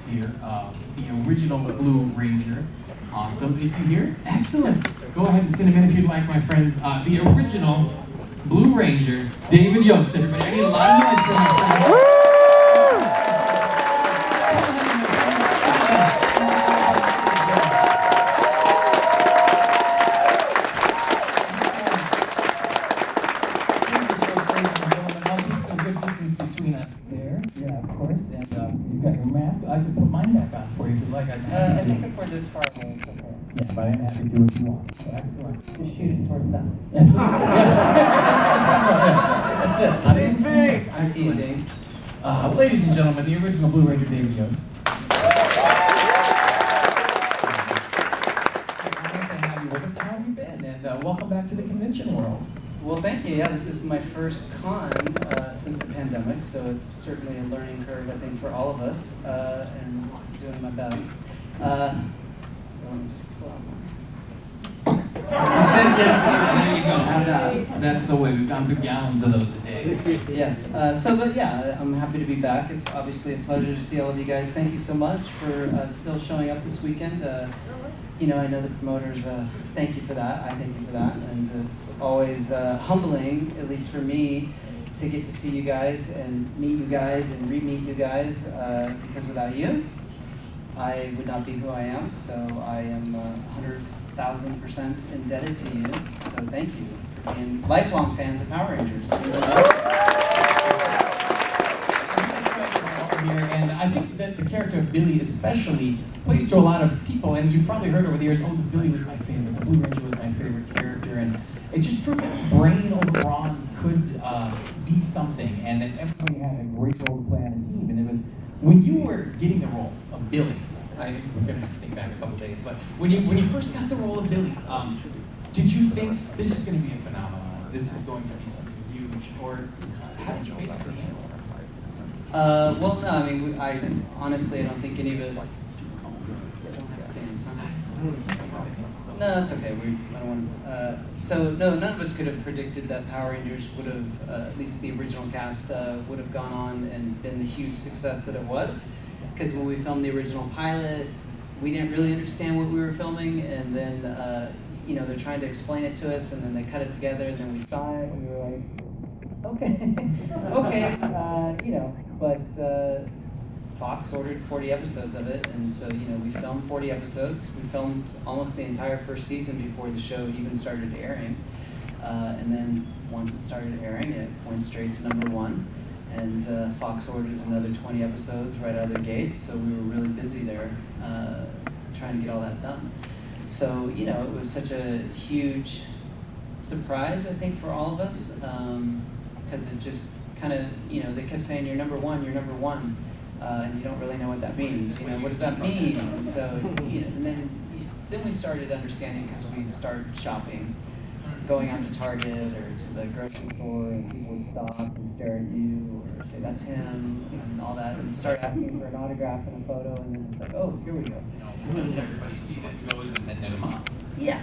here, the original Blue Ranger. Awesome. Is he here? Excellent. Go ahead and send him in if you'd like, my friends. The original Blue Ranger, David Yaust. Everybody, I need a lot of noise for my friend. Yeah, of course, and you've got your mask. I can put mine back on for you if you'd like. I think if we're this far away, it's okay. Yeah, but I'm happy to if you want. So excellent. Just shoot it towards them. That's it. I'm teasing. Ladies and gentlemen, the original Blue Ranger, David Yaust. How have you been? And welcome back to the convention world. Well, thank you. Yeah, this is my first con since the pandemic, so it's certainly a learning curve, I think, for all of us, and doing my best. So let me just pull out my... There you go. How about? That's the way. We've gone through gallons of those a day. Yes. But yeah, I'm happy to be back. It's obviously a pleasure to see all of you guys. Thank you so much for still showing up this weekend. I know the promoters, thank you for that. I thank you for that. And it's always humbling, at least for me, to get to see you guys and meet you guys and re-meet you guys, because without you, I would not be who I am. So I am 100,000% indebted to you. So thank you for being lifelong fans of Power Rangers. And I think that the character of Billy especially plays to a lot of people, and you've probably heard over the years, the Billy was my favorite, the Blue Ranger was my favorite character, and it just proved that Brain over Ron could be something, and that everybody had a great role to play on the team. And it was, when you were getting the role of Billy, we're going to have to think back a couple days, but when you first got the role of Billy, did you think this is going to be a phenomenon, this is going to be something huge, or how did you basically handle it? Well, no, I mean, I honestly don't think any of us don't have stands, huh? No, it's okay. I don't want. So no, none of us could have predicted that Power Rangers would have, at least the original cast, would have gone on and been the huge success that it was. Because when we filmed the original pilot, we didn't really understand what we were filming, and then they're trying to explain it to us, and then they cut it together, and then we saw it, and we were like, okay, okay, But Fox ordered 40 episodes of it, and so, we filmed 40 episodes. We filmed almost the entire first season before the show even started airing. And then once it started airing, it went straight to #1. And Fox ordered another 20 episodes right out of the gate, so we were really busy there trying to get all that done. So, it was such a huge surprise, I think, for all of us, because it just kind of, they kept saying, you're #1, you're #1, and you don't really know what that means. What does that mean? And so, and then we started understanding, because we'd start shopping, going out to Target or to the grocery store, and people would stop and stare at you or say, that's him, and all that, and start asking for an autograph and a photo, and then it's like, oh, here we go. Everybody sees it, goes, and then there's a mom. Yeah.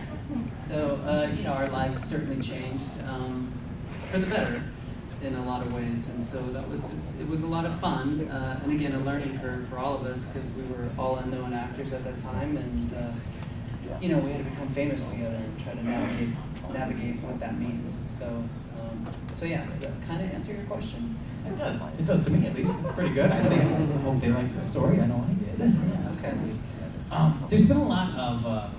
So, our lives certainly changed for the better in a lot of ways, and so it was a lot of fun, and again, a learning curve for all of us, because we were all unknown actors at that time, and we had to become famous together and try to navigate what that means. So yeah, does that kind of answer your question? It does to me at least. It's pretty good. I think. I hope they liked the story. I know I did. Yeah, Okay. There's been a lot of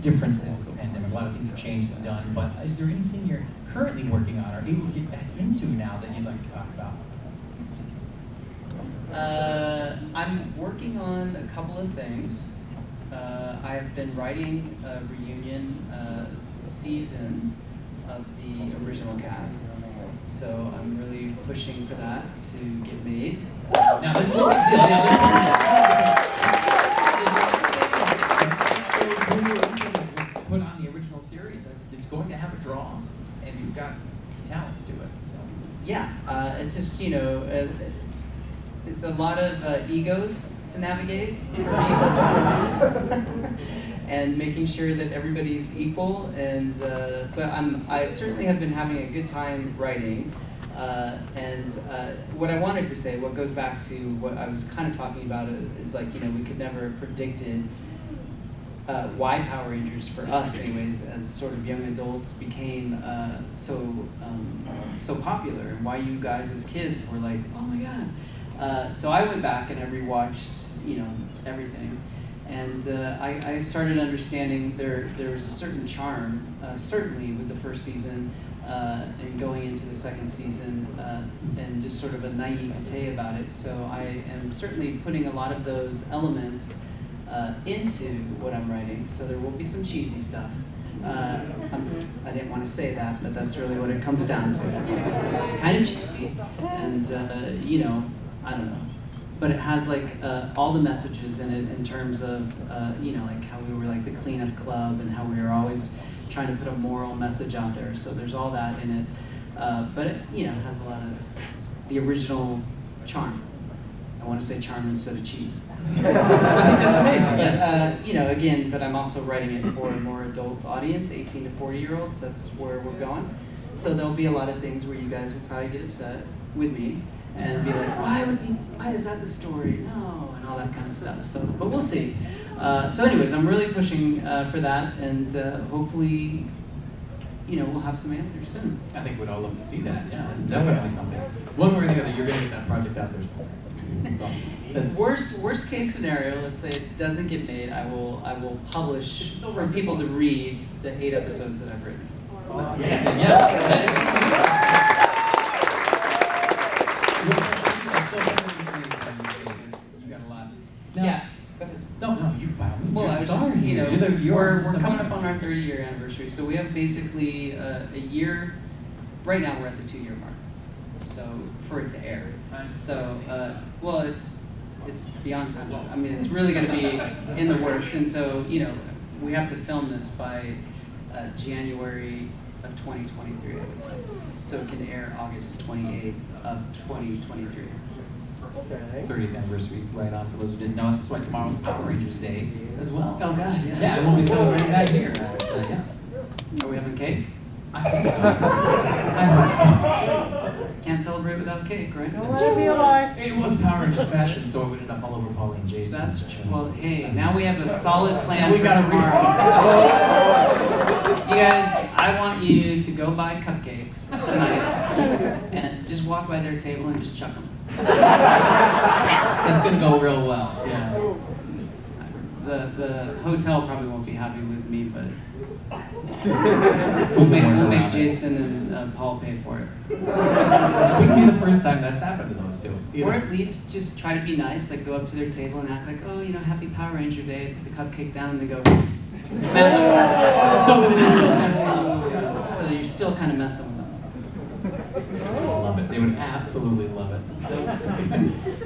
differences with the pandemic. A lot of things have changed and done. But is there anything you're currently working on or able to get back into now that you'd like to talk about? I'm working on a couple of things. I've been writing a reunion season of the original cast. So I'm really pushing for that to get made. Now this is a big deal. Put on the original series. It's going to have a draw, and you've got talent to do it. So yeah, it's just it's a lot of egos to navigate for me, and making sure that everybody's equal. And but I certainly have been having a good time writing. What I wanted to say, what goes back to what I was kind of talking about, is like, we could never have predicted why Power Rangers, for us anyways, as sort of young adults, became so popular, and why you guys as kids were like, oh my god. So I went back and I rewatched, everything, and I started understanding there was a certain charm, certainly with the first season, and going into the second season, and just sort of a naivete about it. So I am certainly putting a lot of those elements into what I'm writing. So there will be some cheesy stuff. I didn't want to say that, but that's really what it comes down to. It's kind of cheesy, and I don't know. But it has like all the messages in it in terms of like how we were like the cleanup club, and how we were always trying to put a moral message out there. So there's all that in it, but it has a lot of the original charm. I want to say charm instead of cheese. I think that's amazing. But again, but I'm also writing it for a more adult audience, 18 to 40-year-olds. That's where we're going. So there'll be a lot of things where you guys will probably get upset with me and be like, why is that the story? No, and all that kind of stuff. So, but we'll see. So anyways, I'm really pushing for that, and hopefully, we'll have some answers soon. I think we'd all love to see that. Yeah, it's definitely something. One way or the other, you're going to get that project out there somewhere. So that's worst case scenario. Let's say it doesn't get made. I will publish for people to read the 8 episodes that I've written. Well, that's amazing. Yeah. You got a lot. Now, yeah. No, you by all means. Well, You're I a was star just, here. we're coming up on our 30-year anniversary, so we have basically a year. Right now, we're at the 2-year mark. So for it to air. So it's beyond time. I mean, it's really going to be in the works, and so we have to film this by January of 2023, I would say. So it can air August 28th of 2023. 30th anniversary, right on. For those who didn't know, that's why tomorrow's Power Rangers Day as well. Oh God, yeah. Yeah, and we'll be celebrating that here. Yeah. Are we having cake? I hope so. Can't celebrate without cake, right? It was Power Rangers fashion, so it would end up all over Pauline Jason. That's true. Well, hey, now we have a solid plan we for gotta tomorrow. You guys, I want you to go buy cupcakes tonight and just walk by their table and just chuck them. It's gonna go real well. Yeah. The hotel probably won't be happy with me, but We'll make Jason and Paul pay for it. It wouldn't be the first time that's happened to those two. Or at least just try to be nice, like go up to their table and act like, oh, happy Power Ranger Day, put the cupcake down, and they go, smash it. So that it's still messing. Yeah. So you're still kind of messing with them. Love it. They would absolutely love it.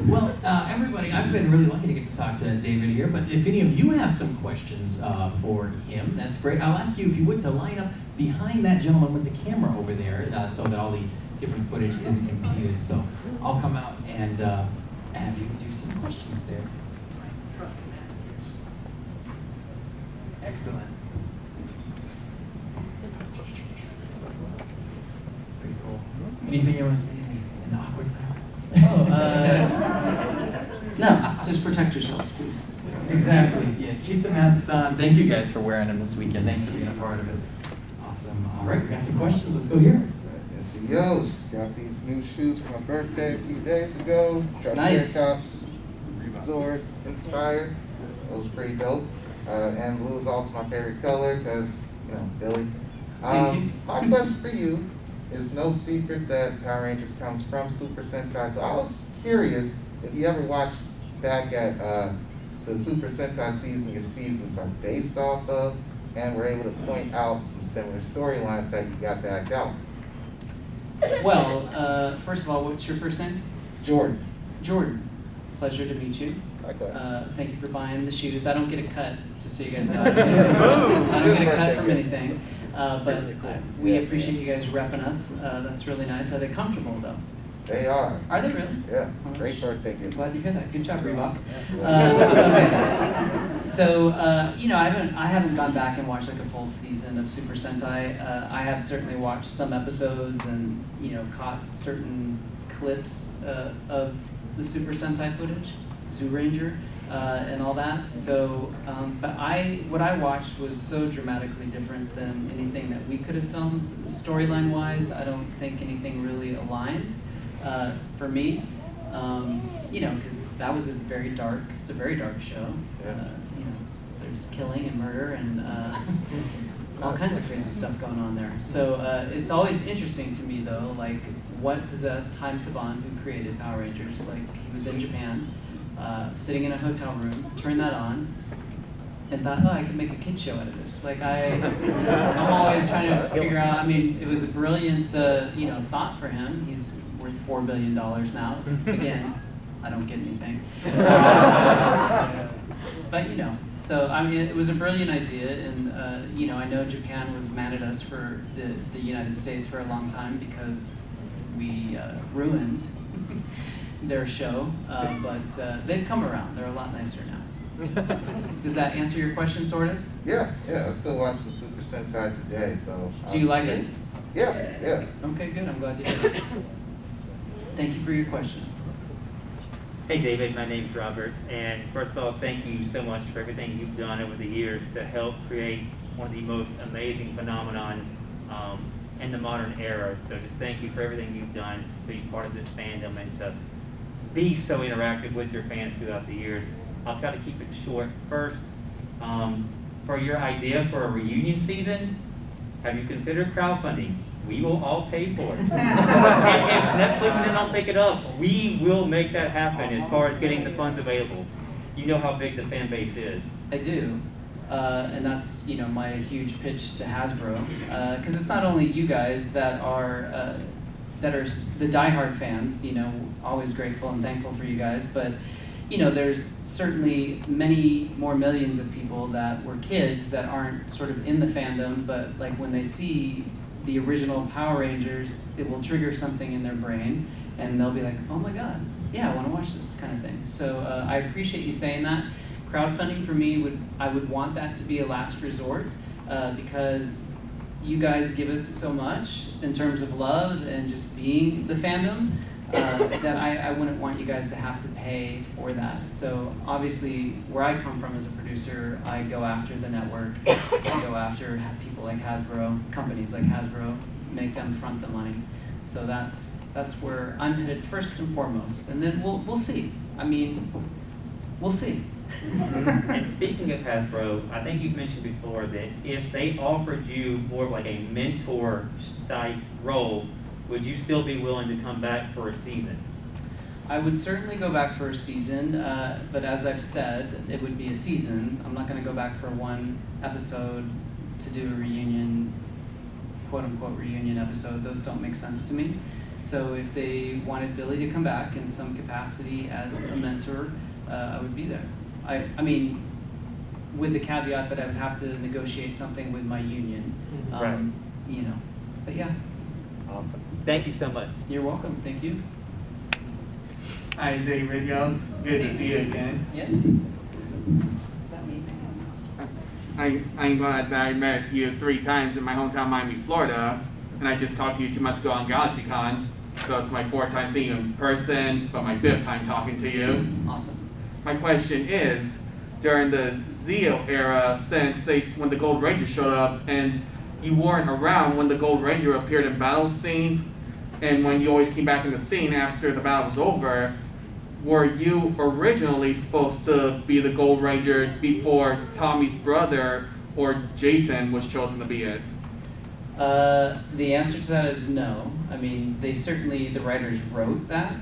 Well, everybody, I've been really lucky to get to talk to David here, but if any of you have some questions for him, that's great. I'll ask you, if you would, to line up behind that gentleman with the camera over there so that all the different footage isn't impeded. So I'll come out and have you do some questions there. Excellent. Pretty cool. Anything you want to say in the awkward silence? No, just protect yourselves, please. Exactly. Yeah, keep the masks on. Thank you guys for wearing them this weekend. Thanks for being a part of it. Awesome. All right, we got some questions. Let's go here. Mr. Yost, got these new shoes for my birthday a few days ago. Nice. Triceratops Zord inspired. Those pretty dope. And blue is also my favorite color because, Billy. Thank you. My question for you is no secret that Power Rangers comes from Super Sentai. So I was curious if you ever watched back at the Super Sentai season your seasons are based off of, and were able to point out some similar storylines that you got to act out. Well, first of all, what's your first name? Jordan. Jordan. Pleasure to meet you. Okay. Thank you for buying the shoes. I don't get a cut, just so you guys know. I don't get a cut from anything. But we appreciate you guys repping us. That's really nice. Are they comfortable, though? They are. Are they really? Yeah. Well, Great birthday gift. Glad to hear that. Good job, Reebok. Okay. So I haven't gone back and watched like a full season of Super Sentai. I have certainly watched some episodes and caught certain clips of the Super Sentai footage, Zoo Ranger, and all that. So, but what I watched was so dramatically different than anything that we could have filmed. Storyline-wise, I don't think anything really aligned for me. Because that was it's a very dark show. Yeah. There's killing and murder and all kinds of crazy stuff going on there. So it's always interesting to me though, like what possessed Haim Saban, who created Power Rangers. Like he was in Japan, sitting in a hotel room, turned that on, and thought, oh, I can make a kid show out of this. Like I'm always trying to figure out. I mean, it was a brilliant thought for him. He's worth $4 billion now. Again, I don't get anything. But so I mean, it was a brilliant idea, and I know Japan was mad at us for the United States for a long time because we ruined their show, but they've come around. They're a lot nicer now. Does that answer your question, sort of? Yeah. I still watch the Super Sentai today, so. Do you like it? Yeah. Okay, good. I'm glad to hear that. Thank you for your question. Hey David, my name's Robert, and first of all, thank you so much for everything you've done over the years to help create one of the most amazing phenomenons in the modern era. So just thank you for everything you've done to be part of this fandom and to be so interactive with your fans throughout the years. I'll try to keep it short. First, for your idea for a reunion season, have you considered crowdfunding? We will all pay for it. If Netflix and them don't pick it up, we will make that happen as far as getting the funds available. You know how big the fan base is. I do, and that's my huge pitch to Hasbro, because it's not only you guys that are the diehard fans. Always grateful and thankful for you guys, but there's certainly many more millions of people that were kids that aren't sort of in the fandom, but like when they see the original Power Rangers, it will trigger something in their brain, and they'll be like, oh my god, yeah, I want to watch this kind of thing. So I appreciate you saying that. Crowdfunding for me, I would want that to be a last resort, because you guys give us so much in terms of love and just being the fandom, that I wouldn't want you guys to have to pay for that. So obviously, where I come from as a producer, I go after the network. I go after people like Hasbro, companies like Hasbro, make them front the money. So that's where I'm headed first and foremost. And then we'll see. I mean, we'll see. And speaking of Hasbro, I think you've mentioned before that if they offered you more of like a mentor type role, would you still be willing to come back for a season? I would certainly go back for a season, but as I've said, it would be a season. I'm not going to go back for one episode to do a reunion, quote-unquote reunion episode. Those don't make sense to me. So if they wanted Billy to come back in some capacity as a mentor, I would be there. I mean, with the caveat that I would have to negotiate something with my union. Right. But yeah. Awesome. Thank you so much. You're welcome. Thank you. Hi, David Yaust. Good to see you again. Yes? Is that me? I'm glad that I met you 3 times in my hometown, Miami, Florida, and I just talked to you 2 months ago on GalaxyCon, so it's my 4th time seeing you in person, but my 5th time talking to you. Awesome. My question is, during the Zeo era, when the Gold Ranger showed up, and you weren't around when the Gold Ranger appeared in battle scenes, and when you always came back in the scene after the battle was over, were you originally supposed to be the Gold Ranger before Tommy's brother or Jason was chosen to be it? The answer to that is no. I mean, the writers wrote that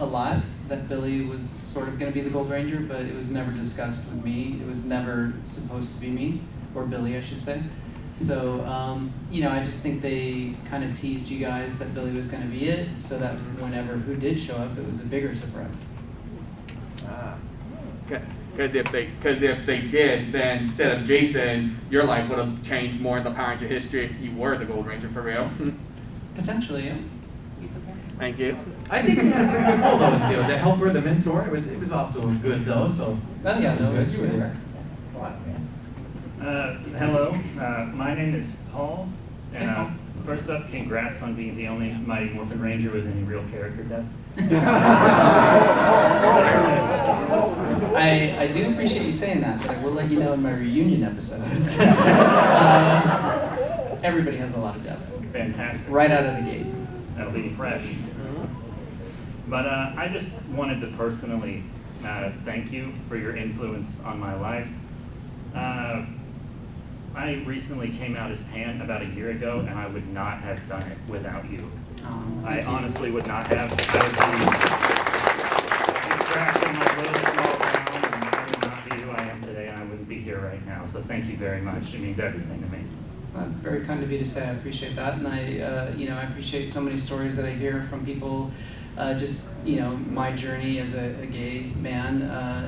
a lot, that Billy was sort of going to be the Gold Ranger, but it was never discussed with me. It was never supposed to be me, or Billy, I should say. So, I just think they kind of teased you guys that Billy was going to be it, so that who did show up, it was a bigger surprise. Because if they did, then instead of Jason, your life would have changed more in the Power Ranger history if you were the Gold Ranger for real. Potentially, yeah. Thank you. I think you had a pretty good role though in Zio. The helper, the mentor, it was also good though, so Oh, yeah, it was no, good. it's You were really- there. Come on, man. Hello, my name is Paul, Hey, and Paul. first up, congrats on being the only Mighty Morphin Ranger with any real character depth. I do appreciate you saying that, but I will let you know in my reunion episodes. Everybody has a lot of depth, Fantastic. right out of the gate. That'll be fresh. But I just wanted to personally thank you for your influence on my life. I recently came out as pan about a year ago, and I would not have done it without you. I Thank you. honestly would not have. I would be trapped in my little small town, and I would not be who I am today, and I wouldn't be here right now. So thank you very much. It means everything to me. That's very kind of you to say. I appreciate that, and I appreciate so many stories that I hear from people. Just my journey as a gay man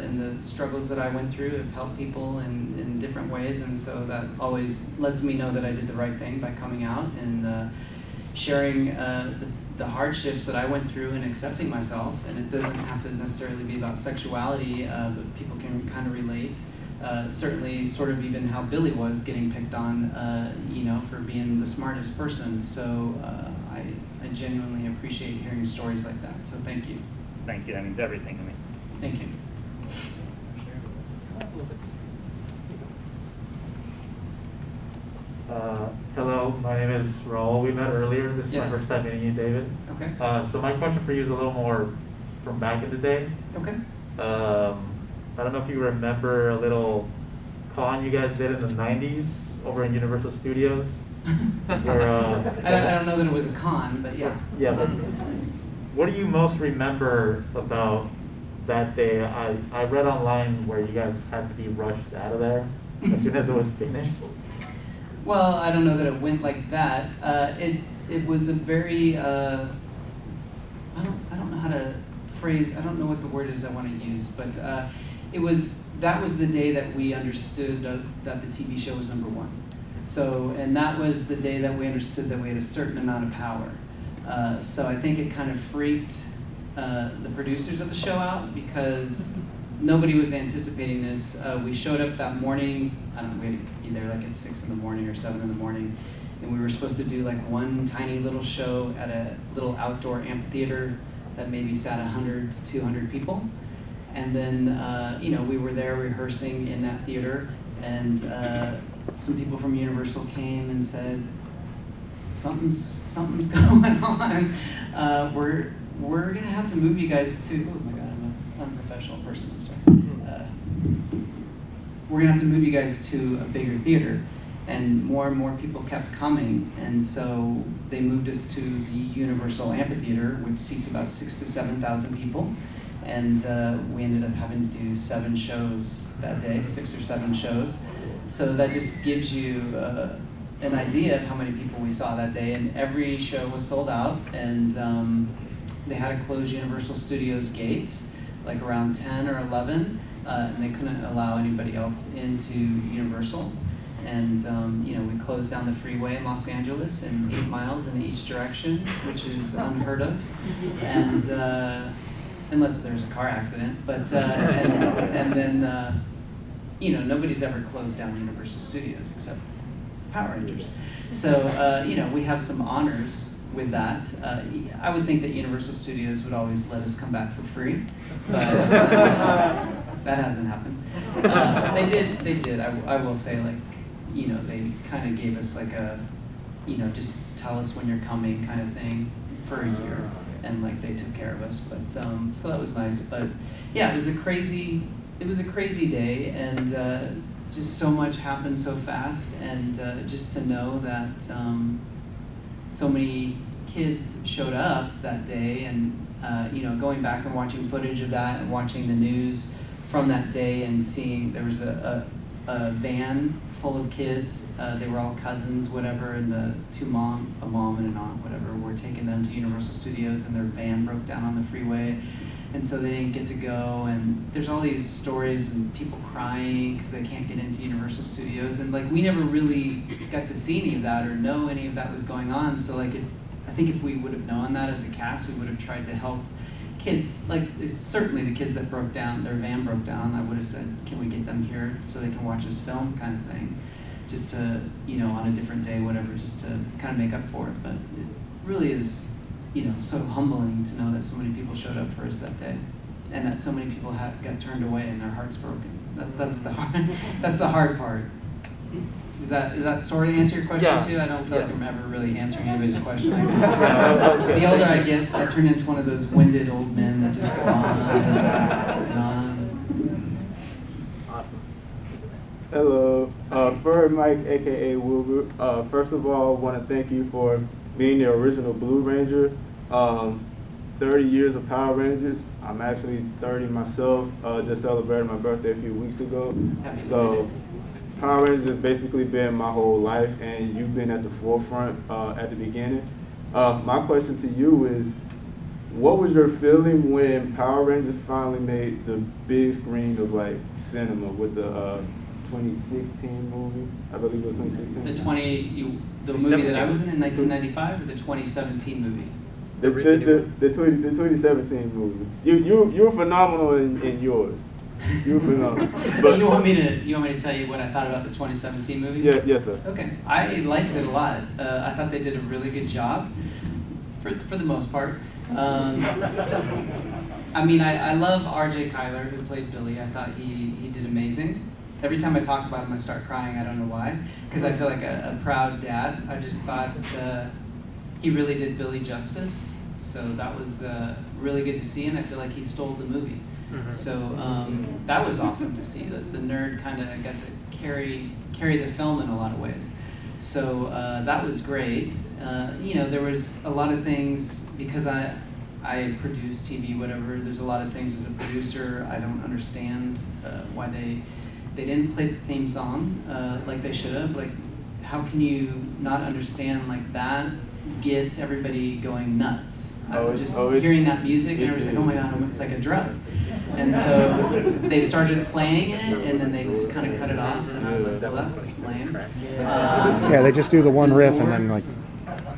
and the struggles that I went through have helped people in different ways, and so that always lets me know that I did the right thing by coming out and sharing the hardships that I went through and accepting myself. And it doesn't have to necessarily be about sexuality, but people can kind of relate. Certainly, sort of even how Billy was getting picked on, for being the smartest person. So I genuinely appreciate hearing stories like that. So thank you. Thank you. That means everything to me. Thank you. Hello, my name is Raul. We met earlier. This is Yes. my first time meeting you, David. Okay. So my question for you is a little more from back in the day. Okay. I don't know if you remember a little con you guys did in the 90s over in Universal Studios. Where, I don't know that it was a con, but yeah. Yeah, but what do you most remember about that day? I read online where you guys had to be rushed out of there as soon as it was finished. Well, I don't know that it went like that. It was a very I don't know how to phrase. I don't know what the word is I want to use, but that was the day that we understood that the TV show was number one. So, and that was the day that we understood that we had a certain amount of power. So I think it kind of freaked the producers of the show out because nobody was anticipating this. We showed up that morning. I don't know, we had to be there like at 6 in the morning or 7 in the morning, and we were supposed to do like one tiny little show at a little outdoor amphitheater that maybe sat 100 to 200 people. And then we were there rehearsing in that theater, and some people from Universal came and said, something's going on. We're gonna have to move you guys to. Oh my God, I'm an unprofessional person. I'm sorry. We're gonna have to move you guys to a bigger theater, and more people kept coming, and so they moved us to the Universal Amphitheater, which seats about 6,000 to 7,000 people, and we ended up having to do 7 shows that day, 6 or 7 shows. So that just gives you an idea of how many people we saw that day, and every show was sold out, and they had to close Universal Studios gates like around 10 or 11, and they couldn't allow anybody else into Universal. And we closed down the freeway in Los Angeles in 8 miles in each direction, which is unheard of, and unless there's a car accident. But and then nobody's ever closed down Universal Studios except Power Rangers. So we have some honors with that. I would think that Universal Studios would always let us come back for free, but that hasn't happened. They did. I will say, they kind of gave us like a, just tell us when you're coming kind of thing for a year, and they took care of us. But so that was nice. But yeah, it was a crazy day, and just so much happened so fast, and just to know that so many kids showed up that day, and going back and watching footage of that and watching the news from that day and seeing there was a van full of kids. They were all cousins, whatever, and a mom and an aunt, whatever, were taking them to Universal Studios, and their van broke down on the freeway, and so they didn't get to go. And there's all these stories and people crying because they can't get into Universal Studios, and we never really got to see any of that or know any of that was going on. So I think if we would have known that as a cast, we would have tried to help kids. Like certainly the kids that broke down, their van broke down. I would have said, can we get them here so they can watch this film, kind of thing, just to, you know, on a different day, whatever, just to kind of make up for it. But it really is, you know, so humbling to know that so many people showed up for us that day, and that so many people got turned away and their hearts broken. That's the hard, that's the hard part. Is that sort of answer your question too? I don't feel like I'm ever really answering anybody's question. The older I get, I turn into one of those winded old men that just go on and on. Awesome. Hello, Bird Mike, aka Wilbur. First of all, I want to thank you for being the original Blue Ranger. 30 years of Power Rangers. I'm actually 30 myself. Just celebrated my birthday a few weeks ago. Happy So, birthday. Power Rangers has basically been my whole life, and you've been at the forefront at the beginning. My question to you is, what was your feeling when Power Rangers finally made the big screen of like cinema with the 2016 movie? I believe it was 2016. The movie that I was in 1995, or the 2017 movie? The 2017 movie. You were phenomenal in yours. You were phenomenal. But you want me to tell you what I thought about the 2017 movie? Yes, sir. Okay, I liked it a lot. I thought they did a really good job, for the most part. I mean, I love R.J. Kyler, who played Billy. I thought he did amazing. Every time I talk about him, I start crying. I don't know why, because I feel like a proud dad. I just thought he really did Billy justice. So that was really good to see, and I feel like he stole the movie. Mm-hmm. So that was awesome to see. The nerd kind of got to carry the film in a lot of ways. So that was great. You know, there was a lot of things, because I produce TV, whatever. There's a lot of things as a producer I don't understand why they didn't play the theme song like they should have. Like, how can you not understand, like, that gets everybody going nuts? Hearing that music, and everybody's like, oh my God, it's like a drug. And so they started playing it, and then they just kind of cut it off, and I was like, well, that's lame. Yeah, they just do the one riff and then like...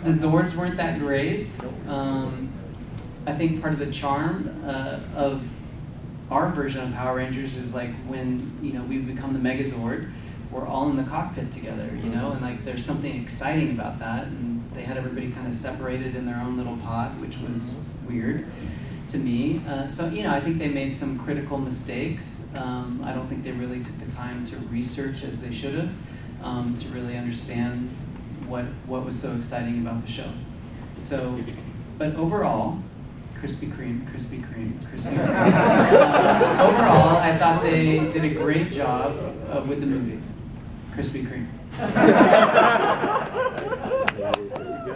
The Zords weren't that great. I think part of the charm of our version of Power Rangers is like when, you know, we become the Megazord, we're all in the cockpit together, you know, and like there's something exciting about that, and they had everybody kind of separated in their own little pod, which was weird to me. So, you know, I think they made some critical mistakes. I don't think they really took the time to research as they should have, to really understand what was so exciting about the show. So, but overall, Krispy Kreme. Overall, I thought they did a great job with the movie, Krispy Kreme.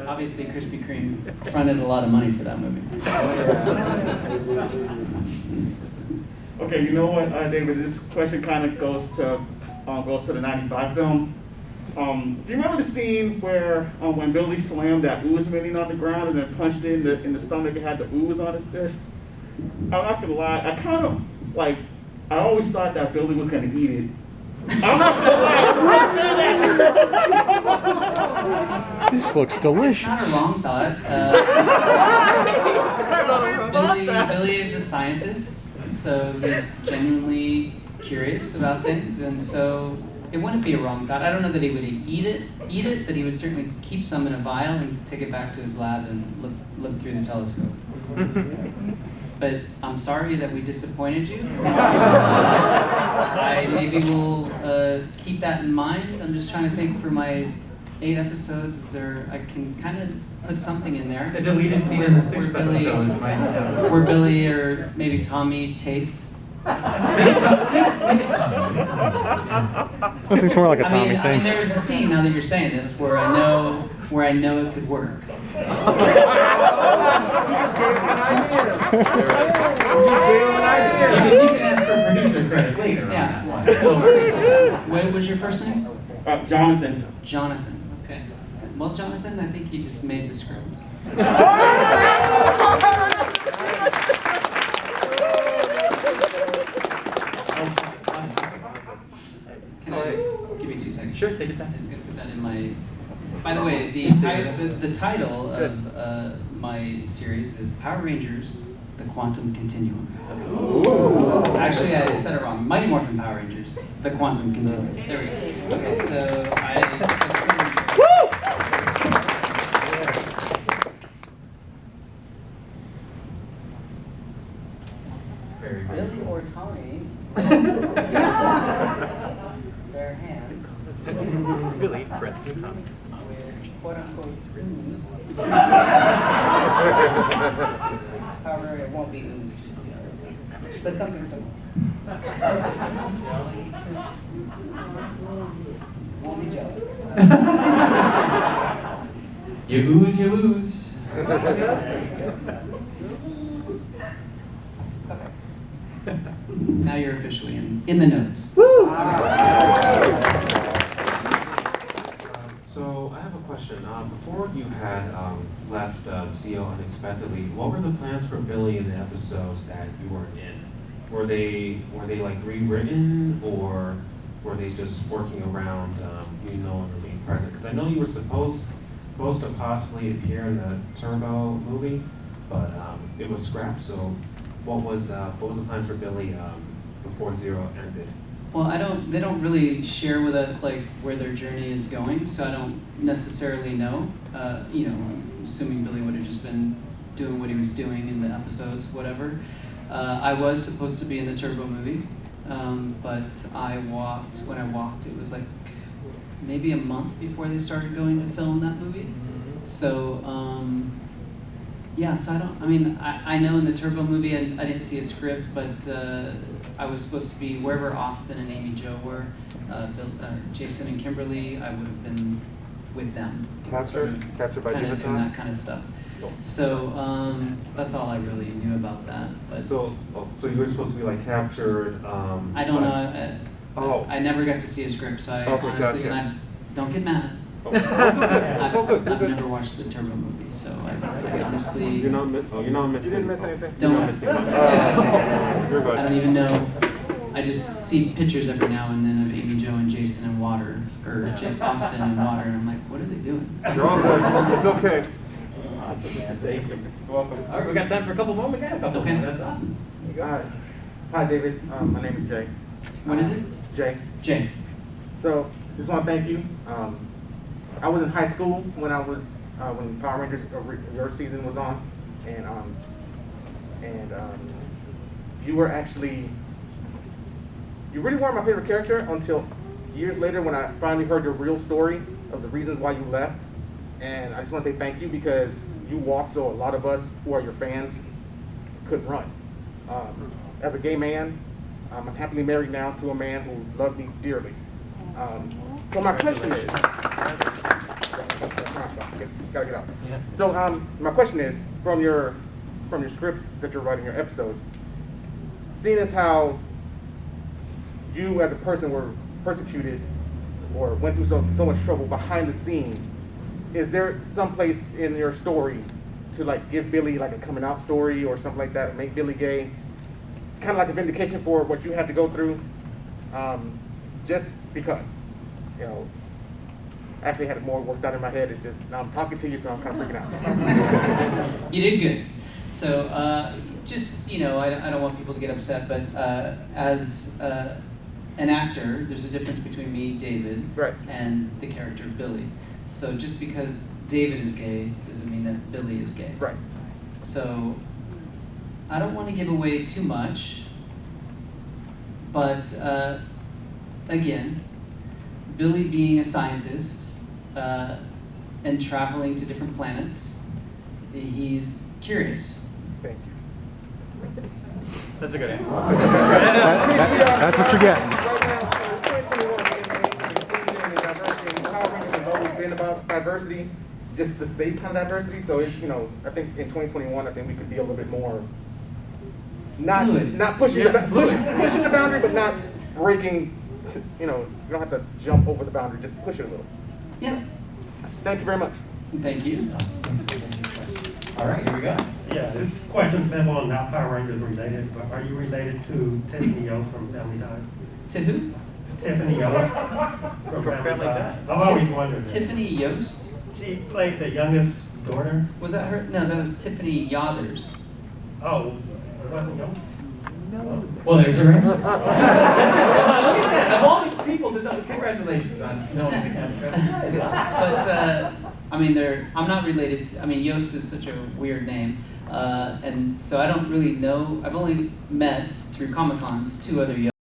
Obviously, Krispy Kreme fronted a lot of money for that movie. Okay, you know what, David? This question kind of goes to the '95 film. Do you remember the scene where when Billy slammed that ooze minion on the ground and then punched it in the stomach and had the ooze on his fist? I'm not gonna lie, I always thought that Billy was gonna eat it. I'm not gonna lie, I was gonna say that. This looks delicious. Not a wrong thought. Billy is a scientist, so he's genuinely curious about things, and so it wouldn't be a wrong thought. I don't know that he would eat it, but he would certainly keep some in a vial and take it back to his lab and look through the telescope. But I'm sorry that we disappointed you. I maybe will keep that in mind. I'm just trying to think for my 8 episodes. I can kind of put something in there. The deleted scene in the 6th episode might have... Where Billy or maybe Tommy taste. Maybe Tommy. That seems more like a Tommy I mean, thing. there was a scene, now that you're saying this, where I know it could work. You just gave him an idea. You just gave him an idea. You can ask for producer credit later. Yeah. So, what was your first name? Jonathan. Jonathan. Okay. Well, Jonathan, I think you just made the script. Can I give you 2 seconds? Sure, take your time. I was going to put that in my By the way, the title of my series is Power Rangers: The Quantum Continuum. Actually, I said it wrong. Mighty Morphin Power Rangers: The Quantum Continuum. There we go. Okay, so Very good. Billy or Tommy, their hands Billy, parentheses, Tommy. with quote unquote ooze. However, it won't be ooze, just but something similar. Won't be jelly. You ooze, you lose. Okay. Now you're officially in the notes. So I have a question. Before you had left Zio unexpectedly, what were the plans for Billy in the episodes that you weren't in? Were they like rewritten, or were they just working around you no longer being present? Because I know you were supposed to possibly appear in the Turbo movie, but it was scrapped. So what was the plans for Billy before Zero ended? Well, they don't really share with us like where their journey is going, so I don't necessarily know. I'm assuming Billy would have just been doing what he was doing in the episodes, whatever. I was supposed to be in the Turbo movie, but when I walked, it was like maybe a month before they started going to film that movie. So, I know in the Turbo movie I didn't see a script, but I was supposed to be wherever Austin and Amy Jo were, Jason and Kimberly, I would have been with them. Captured by kind of doing Dignitas? that kind of stuff. So that's all I really knew about that. But So you were supposed to be like captured. I don't know. I never got to see a script, so I honestly, gotcha. and I don't get mad. It's okay. It's all good. I've never watched the Turbo movie, so I honestly You're not missing. You didn't miss anything? don't. You're not missing much. You're good. I don't even know. I just see pictures every now and then of Amy Jo and Jason in water, or Austin in water, and I'm like, what are they doing? You're all good. It's okay. Awesome, man. Thank you. You're welcome. All right, we got time for a couple more. We got a couple Okay. more. That's awesome. Hi, David. My name is Jay. What is it? Jay. Jay. So, just want to thank you. I was in high school when when Power Rangers your season was on, and you were actually you really weren't my favorite character until years later when I finally heard your real story of the reasons why you left. And I just want to say thank you because you walked so a lot of us who are your fans couldn't run. As a gay man, I'm happily married now to a man who loves me dearly. So my question is, gotta get out. Yeah. So my question is, from your scripts that you're writing, your episodes, seeing as how you as a person were persecuted or went through so much trouble behind the scenes, is there some place in your story to like give Billy like a coming out story or something like that, make Billy gay, kind of like a vindication for what you had to go through, just because, actually had it more worked out in my head. It's just now I'm talking to you, so I'm kind of freaking out. You did good. So I don't want people to get upset, but as an actor, there's a difference between me, David, Right. and the character Billy. So just because David is gay doesn't mean that Billy is gay. Right. So I don't want to give away too much, but again, Billy being a scientist and traveling to different planets, he's curious. Thank you. That's a good answer. That's what you get. Right now, so 2021, inclusion and diversity, and Power Rangers has always been about diversity, just the safe kind of diversity. So it's, I think in 2021, I think we could be a little bit more, not pushing pushing the boundary, but not breaking. You don't have to jump over the boundary, just push it a little. Yeah. Thank you very much. Thank you. Awesome. Thanks for answering the question. All right, here we go. Yeah, this question simple and not Power Rangers related, but are you related to Tiffany Yaust from Family Ties? To who? Tiffany Yaust from Family Ties. I've always wondered that. Tiffany Yaust? She played the youngest daughter. Was that her? No, that was Tiffany Yothers. Oh, it wasn't young? Well, there's your answer. That's it. Look at that. Of all the people that know, congratulations on knowing the cast. But I mean, I'm not related to. I mean, Yost is such a weird name, and so I don't really know. I've only met through Comic Cons 2 other Yost.